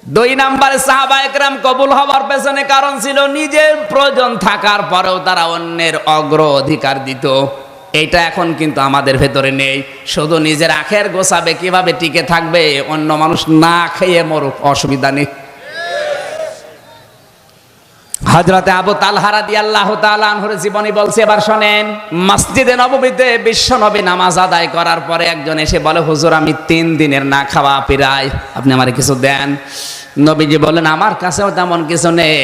দুই নম্বরে সাহাবায়ে কেরাম কবুল হওয়ার পেছনে কারণ ছিল নিজের প্রয়োজন থাকার পরেও তারা অন্যের অগ্রাধিকার দিত। এইটা এখন কিন্তু আমাদের ভেতরে নেই। শুধু নিজের আখের গোছাবে, কিভাবে টিকে থাকবে, অন্য মানুষ না খেয়ে মরুক, অসুবিধা নেই। হযরতে আবু তালহা রাদিয়াল্লাহু তাআলা আনহুর জীবনী বলছে, এবার শোনেন। মসজিদে নববীতে বিশ্বনবী নামাজ আদায় করার পরে একজন এসে বলে, হুজুর আমি 3 দিনের না খাওয়া পিরাই, আপনি আমারে কিছু দেন। নবীজি বলেন, আমার কাছেও তেমন কিছু নেই।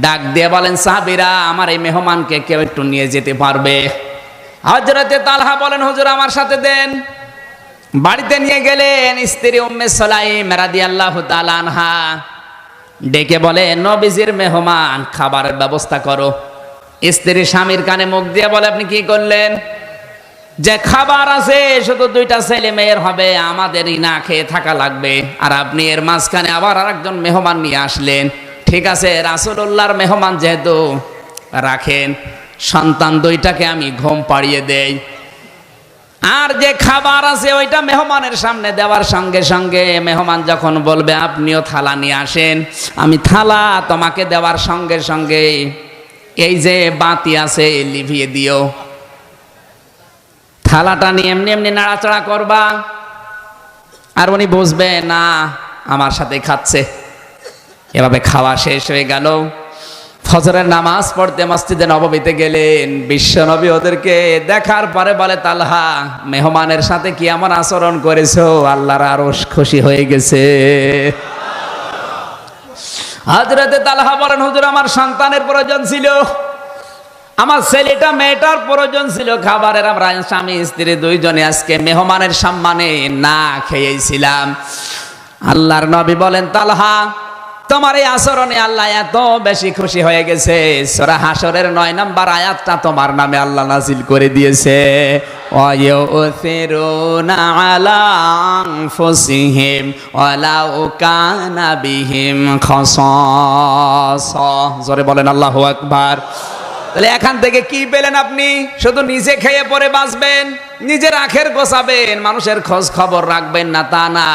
ডাক দিয়ে বলেন, সাহাবীরা আমার এই মেহমানকে কেউ একটু নিয়ে যেতে পারবে? হযরতে তালহা বলেন, হুজুর আমার সাথে দেন। বাড়িতে নিয়ে গেলেন। স্ত্রী উম্মে সুলাইম রাদিয়াল্লাহু তাআলা আনহা ডেকে বলে, নবীজির মেহমান, খাবারের ব্যবস্থা করো। স্ত্রী স্বামীর কানে মুখ দিয়ে বলে, আপনি কি করলেন? যে খাবার আছে শুধু 2টা ছেলে মেয়ের হবে, আমাদেরই না খেয়ে থাকা লাগবে, আর আপনি এর মাঝখানে আবার আরেকজন মেহমান নিয়ে আসলেন। ঠিক আছে, রাসূলুল্লাহর মেহমান যেহেতু, রাখেন, সন্তান 2টাকে আমি ঘুম পাড়িয়ে দেই, আর যে খাবার আছে ওইটা মেহমানের সামনে দেওয়ার সঙ্গে সঙ্গে মেহমান যখন বলবে আপনিও থালা নিয়ে আসেন, আমি থালা তোমাকে দেওয়ার সঙ্গে সঙ্গে এই যে বাতি আছে লিভিয়ে দিও। থালাটা নিয়ে এমনি এমনি নাড়াচাড়া করবা, আর উনি বুঝবে না আমার সাথে খাচ্ছে। এভাবে খাওয়া শেষ হয়ে গেল। ফজরের নামাজ পড়তে মসজিদে নববীতে গেলেন। বিশ্বনবী ওদেরকে দেখার পরে বলে, তালহা মেহমানের সাথে কি এমন আচরণ করেছো, আল্লাহর আরশ খুশি হয়ে গেছে। হযরতে তালহা বলেন, হুজুর আমার সন্তানের প্রয়োজন ছিল, আমার ছেলেটা মেয়েটার প্রয়োজন ছিল খাবারের। আমরা স্বামী স্ত্রী 2 জনে আজকে মেহমানের সম্মানে না খেয়েছিলাম। আল্লাহর নবী বলেন, তালহা তোমার এই আচরণে আল্লাহ এত বেশি খুশি হয়ে গেছে, সূরা হাশরের 9 নম্বর আয়াতটা তোমার নামে আল্লাহ নাযিল করে দিয়েছে। ওয়ায়ুসিরুনা আলা আনফুসিহিম ওয়ালাউ কানা বিহিম খাসাসা। জোরে বলেন আল্লাহু আকবার। তাহলে এখান থেকে কি পেলেন আপনি? শুধু নিজে খেয়ে পরে বাঁচবেন, নিজের আখের গোছাবেন, মানুষের খোঁজ খবর রাখবেন না তা না,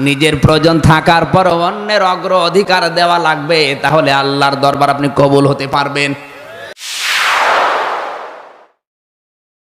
নিজের প্রয়োজন থাকার পর অন্যের অগ্রাধিকার দেওয়া লাগবে, তাহলে আল্লাহর দরবার আপনি কবুল হতে পারবেন।